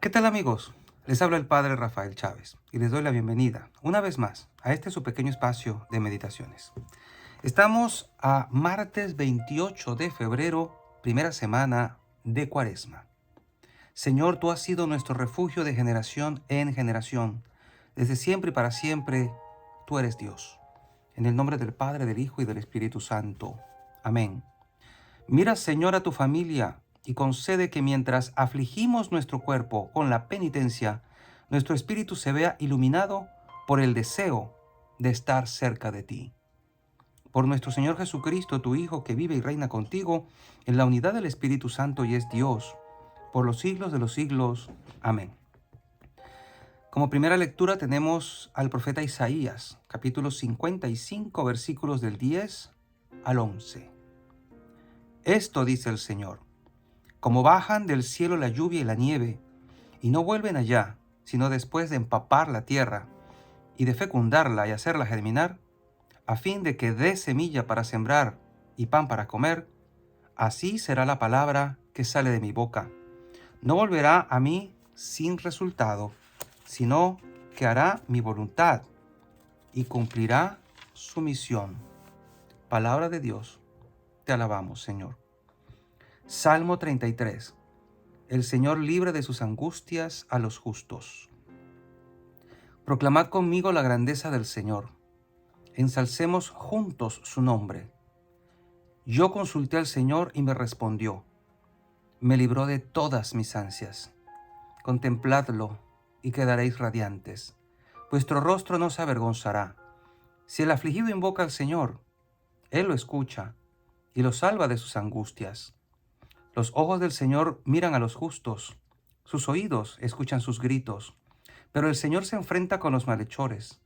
¿Qué tal, amigos? Les habla el Padre Rafael Chávez y les doy la bienvenida una vez más a este su pequeño espacio de meditaciones. Estamos a martes 28 de febrero, primera semana de Cuaresma. Señor, tú has sido nuestro refugio de generación en generación. Desde siempre y para siempre, tú eres Dios. En el nombre del Padre, del Hijo y del Espíritu Santo. Amén. Mira, Señor, a tu familia y concede que mientras afligimos nuestro cuerpo con la penitencia, nuestro espíritu se vea iluminado por el deseo de estar cerca de ti. Por nuestro Señor Jesucristo, tu Hijo, que vive y reina contigo en la unidad del Espíritu Santo y es Dios, por los siglos de los siglos. Amén. Como primera lectura tenemos al profeta Isaías, capítulo 55, versículos del 10 al 11. Esto dice el Señor: como bajan del cielo la lluvia y la nieve, y no vuelven allá, sino después de empapar la tierra y de fecundarla y hacerla germinar, a fin de que dé semilla para sembrar y pan para comer, así será la palabra que sale de mi boca. No volverá a mí sin resultado, sino que hará mi voluntad y cumplirá su misión. Palabra de Dios, te alabamos, Señor. Salmo 33. El Señor libra de sus angustias a los justos. Proclamad conmigo la grandeza del Señor. Ensalcemos juntos su nombre. Yo consulté al Señor y me respondió. Me libró de todas mis ansias. Contempladlo y quedaréis radiantes. Vuestro rostro no se avergonzará. Si el afligido invoca al Señor, Él lo escucha y lo salva de sus angustias. Los ojos del Señor miran a los justos, sus oídos escuchan sus gritos, pero el Señor se enfrenta con los malhechores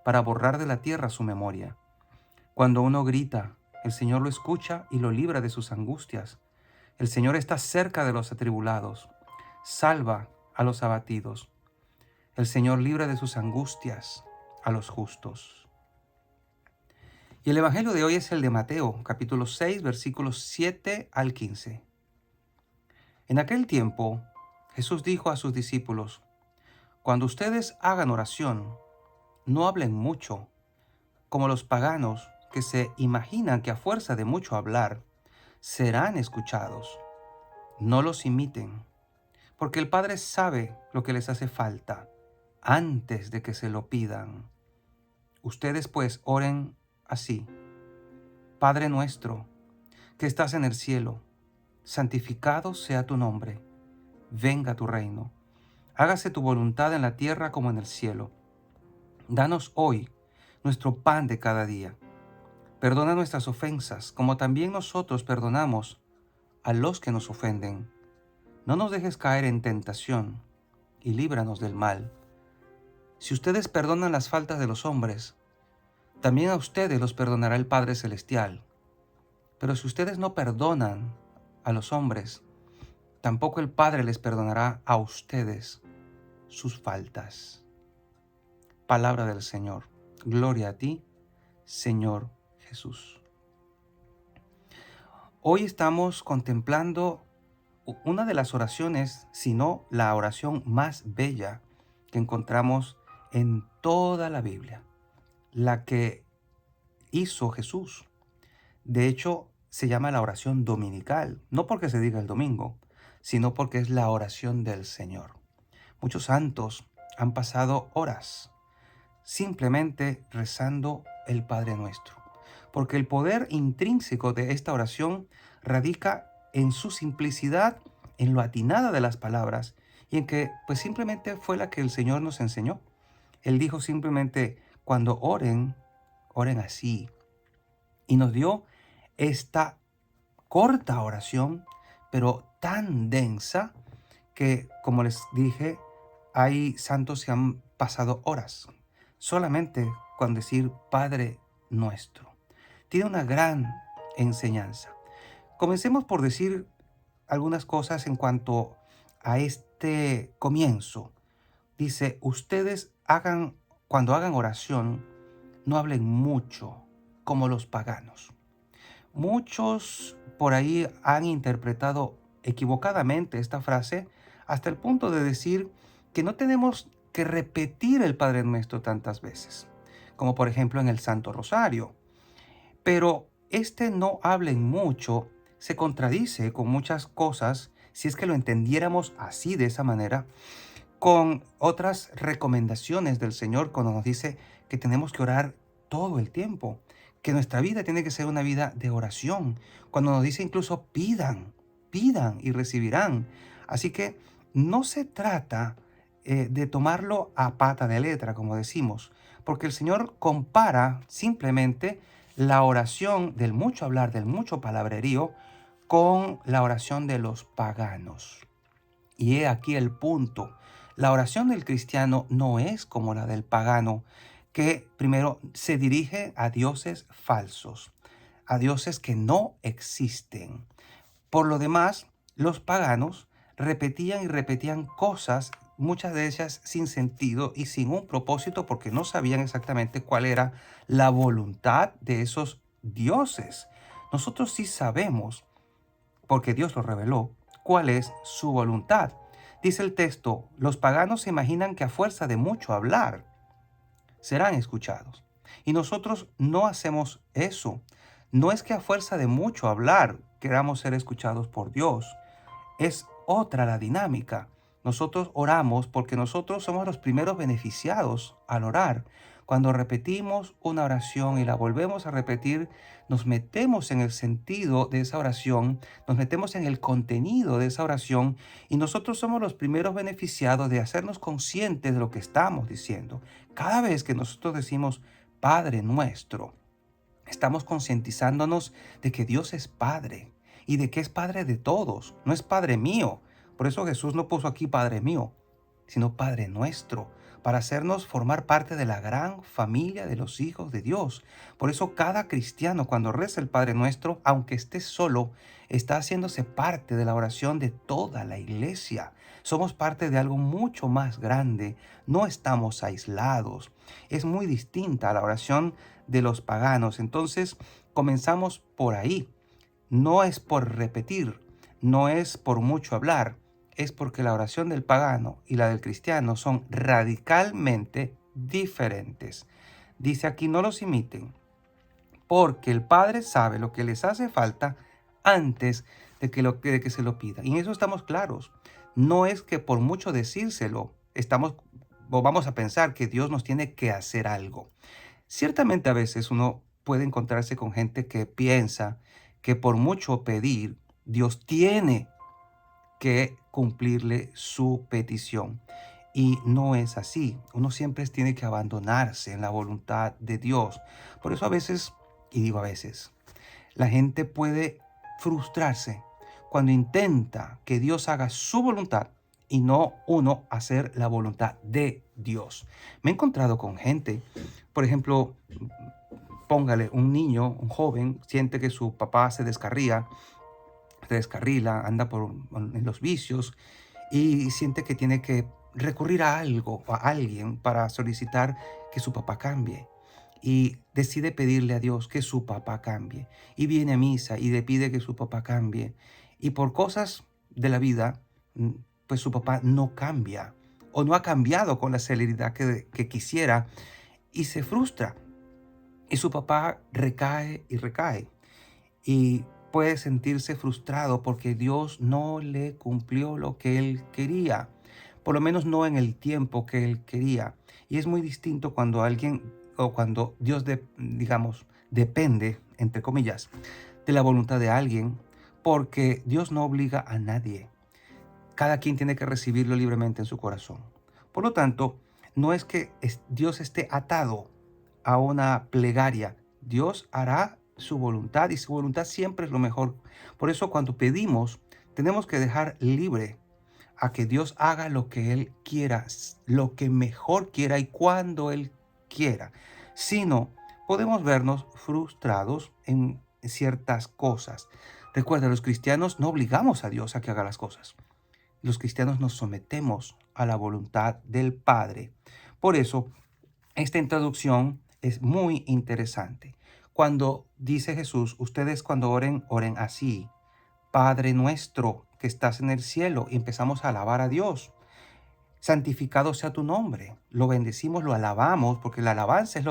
para borrar de la tierra su memoria. Cuando uno grita, el Señor lo escucha y lo libra de sus angustias. El Señor está cerca de los atribulados, salva a los abatidos. El Señor libra de sus angustias a los justos. Y el Evangelio de hoy es el de Mateo, capítulo 6, versículos 7 al 15. En aquel tiempo, Jesús dijo a sus discípulos: cuando ustedes hagan oración, no hablen mucho, como los paganos que se imaginan que a fuerza de mucho hablar serán escuchados. No los imiten, porque el Padre sabe lo que les hace falta antes de que se lo pidan. Ustedes pues oren así: Padre nuestro, que estás en el cielo, santificado sea tu nombre. Venga tu reino. Hágase tu voluntad en la tierra como en el cielo. Danos hoy nuestro pan de cada día. Perdona nuestras ofensas, como también nosotros perdonamos a los que nos ofenden. No nos dejes caer en tentación y líbranos del mal. Si ustedes perdonan las faltas de los hombres, también a ustedes los perdonará el Padre Celestial. Pero si ustedes no perdonan a los hombres, tampoco el Padre les perdonará a ustedes sus faltas. Palabra del Señor. Gloria a ti, Señor Jesús. Hoy estamos contemplando una de las oraciones, si no la oración más bella que encontramos en toda la Biblia, la que hizo Jesús. De hecho, se llama la oración dominical, no porque se diga el domingo, sino porque es la oración del Señor. Muchos santos han pasado horas simplemente rezando el Padre Nuestro, porque el poder intrínseco de esta oración radica en su simplicidad, en lo atinada de las palabras y en que pues simplemente fue la que el Señor nos enseñó. Él dijo simplemente: cuando oren, oren así. Y nos dio esta corta oración, pero tan densa que, como les dije, hay santos que han pasado horas solamente con decir Padre Nuestro. Tiene una gran enseñanza. Comencemos por decir algunas cosas en cuanto a este comienzo. Dice: ustedes cuando hagan oración, no hablen mucho como los paganos. Muchos por ahí han interpretado equivocadamente esta frase hasta el punto de decir que no tenemos que repetir el Padre Nuestro tantas veces, como por ejemplo en el Santo Rosario. Pero este no hablen mucho se contradice con muchas cosas, si es que lo entendiéramos así, de esa manera, con otras recomendaciones del Señor cuando nos dice que tenemos que orar todo el tiempo, que nuestra vida tiene que ser una vida de oración, cuando nos dice incluso pidan, pidan y recibirán. Así que no se trata de tomarlo a pata de letra, como decimos, porque el Señor compara simplemente la oración del mucho hablar, del mucho palabrerío, con la oración de los paganos. Y he aquí el punto. La oración del cristiano no es como la del pagano, que primero se dirige a dioses falsos, a dioses que no existen. Por lo demás, los paganos repetían y repetían cosas, muchas de ellas sin sentido y sin un propósito, porque no sabían exactamente cuál era la voluntad de esos dioses. Nosotros sí sabemos, porque Dios lo reveló, cuál es su voluntad. Dice el texto, los paganos se imaginan que a fuerza de mucho hablar serán escuchados. Y nosotros no hacemos eso. No es que a fuerza de mucho hablar queramos ser escuchados por Dios. Es otra la dinámica. Nosotros oramos porque nosotros somos los primeros beneficiados al orar. Cuando repetimos una oración y la volvemos a repetir, nos metemos en el sentido de esa oración, nos metemos en el contenido de esa oración y nosotros somos los primeros beneficiados de hacernos conscientes de lo que estamos diciendo. Cada vez que nosotros decimos Padre nuestro, estamos concientizándonos de que Dios es Padre y de que es Padre de todos, no es Padre mío. Por eso Jesús no puso aquí Padre mío, sino Padre nuestro, para hacernos formar parte de la gran familia de los hijos de Dios. Por eso cada cristiano cuando reza el Padre Nuestro, aunque esté solo, está haciéndose parte de la oración de toda la iglesia. Somos parte de algo mucho más grande, no estamos aislados. Es muy distinta a la oración de los paganos. Entonces, comenzamos por ahí. No es por repetir, no es por mucho hablar, es porque la oración del pagano y la del cristiano son radicalmente diferentes. Dice aquí, no los imiten, porque el Padre sabe lo que les hace falta antes de que se lo pida. Y en eso estamos claros. No es que por mucho decírselo, estamos o vamos a pensar que Dios nos tiene que hacer algo. Ciertamente a veces uno puede encontrarse con gente que piensa que por mucho pedir, Dios tiene que cumplirle su petición. Y no es así. Uno siempre tiene que abandonarse en la voluntad de Dios. Por eso a veces, y digo a veces, la gente puede frustrarse cuando intenta que Dios haga su voluntad y no uno hacer la voluntad de Dios. Me he encontrado con gente, por ejemplo, póngale un niño, un joven, siente que su papá se descarrila, anda en los vicios y siente que tiene que recurrir a algo o a alguien para solicitar que su papá cambie. Y decide pedirle a Dios que su papá cambie. Y viene a misa y le pide que su papá cambie. Y por cosas de la vida, pues su papá no cambia o no ha cambiado con la celeridad que quisiera y se frustra. Y su papá recae y recae. Y puede sentirse frustrado porque Dios no le cumplió lo que él quería, por lo menos no en el tiempo que él quería. Y es muy distinto cuando alguien o cuando Dios, digamos, depende, entre comillas, de la voluntad de alguien, porque Dios no obliga a nadie. Cada quien tiene que recibirlo libremente en su corazón. Por lo tanto, no es que Dios esté atado a una plegaria. Dios hará su voluntad y su voluntad siempre es lo mejor. Por eso cuando pedimos, tenemos que dejar libre a que Dios haga lo que Él quiera, lo que mejor quiera y cuando Él quiera. Si no, podemos vernos frustrados en ciertas cosas. Recuerda, los cristianos no obligamos a Dios a que haga las cosas. Los cristianos nos sometemos a la voluntad del Padre. Por eso, esta introducción es muy interesante. Cuando dice Jesús, ustedes cuando oren, oren así. Padre nuestro, que estás en el cielo, y empezamos a alabar a Dios. Santificado sea tu nombre. Lo bendecimos, lo alabamos, porque la alabanza es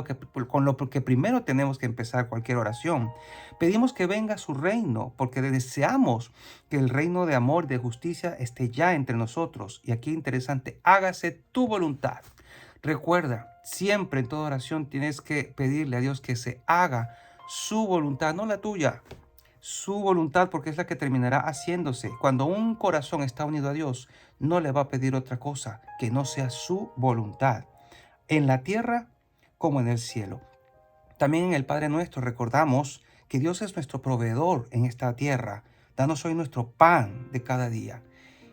con lo que primero tenemos que empezar cualquier oración. Pedimos que venga su reino, porque deseamos que el reino de amor, de justicia, esté ya entre nosotros. Y aquí interesante, hágase tu voluntad. Recuerda, siempre en toda oración tienes que pedirle a Dios que se haga su voluntad, no la tuya. Su voluntad, porque es la que terminará haciéndose. Cuando un corazón está unido a Dios, no le va a pedir otra cosa que no sea su voluntad, en la tierra como en el cielo. También en el Padre Nuestro recordamos que Dios es nuestro proveedor en esta tierra. Danos hoy nuestro pan de cada día.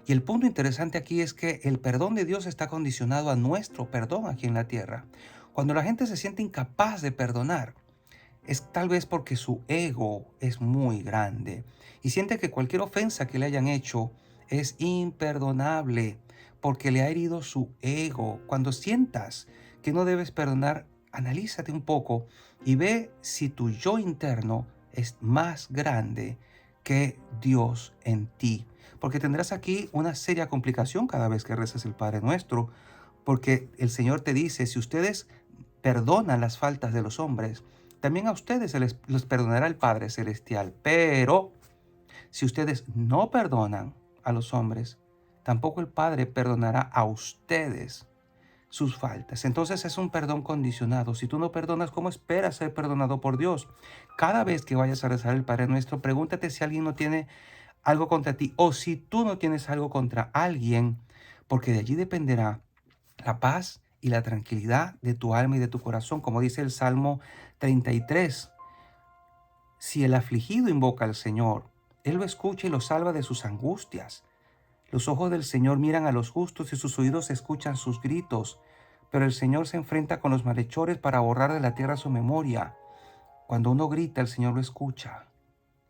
Y el punto interesante aquí es que el perdón de Dios está condicionado a nuestro perdón aquí en la tierra. Cuando la gente se siente incapaz de perdonar, es tal vez porque su ego es muy grande y siente que cualquier ofensa que le hayan hecho es imperdonable porque le ha herido su ego. Cuando sientas que no debes perdonar, analízate un poco y ve si tu yo interno es más grande que Dios en ti. Porque tendrás aquí una seria complicación cada vez que reces el Padre Nuestro, porque el Señor te dice, si ustedes perdonan las faltas de los hombres, también a ustedes les perdonará el Padre Celestial. Pero si ustedes no perdonan a los hombres, tampoco el Padre perdonará a ustedes sus faltas. Entonces es un perdón condicionado. Si tú no perdonas, ¿cómo esperas ser perdonado por Dios? Cada vez que vayas a rezar el Padre Nuestro, pregúntate si alguien no tiene algo contra ti o si tú no tienes algo contra alguien, porque de allí dependerá la paz y la tranquilidad de tu alma y de tu corazón, como dice el Salmo 33. Si el afligido invoca al Señor, Él lo escucha y lo salva de sus angustias. Los ojos del Señor miran a los justos y sus oídos escuchan sus gritos, pero el Señor se enfrenta con los malhechores para borrar de la tierra su memoria. Cuando uno grita, el Señor lo escucha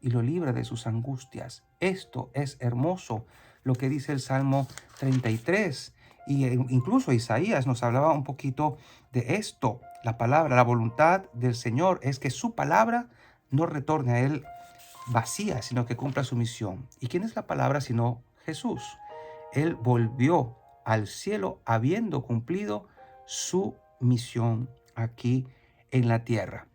y lo libra de sus angustias. Esto es hermoso, lo que dice el Salmo 33. Y incluso Isaías nos hablaba un poquito de esto. La palabra, la voluntad del Señor es que su palabra no retorne a Él vacía, sino que cumpla su misión. ¿Y quién es la palabra sino Jesús? Él volvió al cielo habiendo cumplido su misión aquí en la tierra.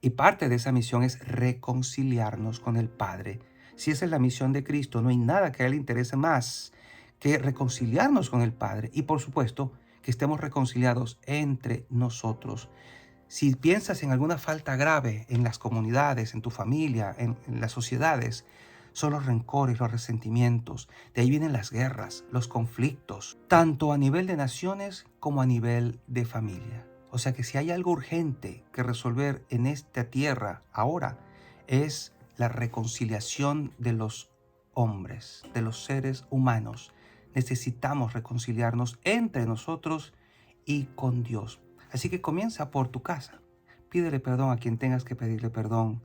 Y parte de esa misión es reconciliarnos con el Padre. Si esa es la misión de Cristo, no hay nada que a Él le interese más que reconciliarnos con el Padre. Y por supuesto, que estemos reconciliados entre nosotros. Si piensas en alguna falta grave en las comunidades, en tu familia, en las sociedades, son los rencores, los resentimientos. De ahí vienen las guerras, los conflictos, tanto a nivel de naciones como a nivel de familia. O sea que si hay algo urgente que resolver en esta tierra ahora, es la reconciliación de los hombres, de los seres humanos. Necesitamos reconciliarnos entre nosotros y con Dios. Así que comienza por tu casa. Pídele perdón a quien tengas que pedirle perdón.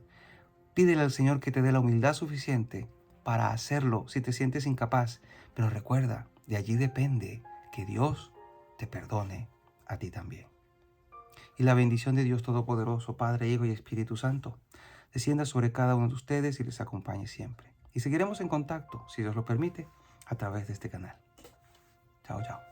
Pídele al Señor que te dé la humildad suficiente para hacerlo si te sientes incapaz. Pero recuerda, de allí depende que Dios te perdone a ti también. Y la bendición de Dios Todopoderoso, Padre, Hijo y Espíritu Santo, descienda sobre cada uno de ustedes y les acompañe siempre. Y seguiremos en contacto, si Dios lo permite, a través de este canal. Chao, chao.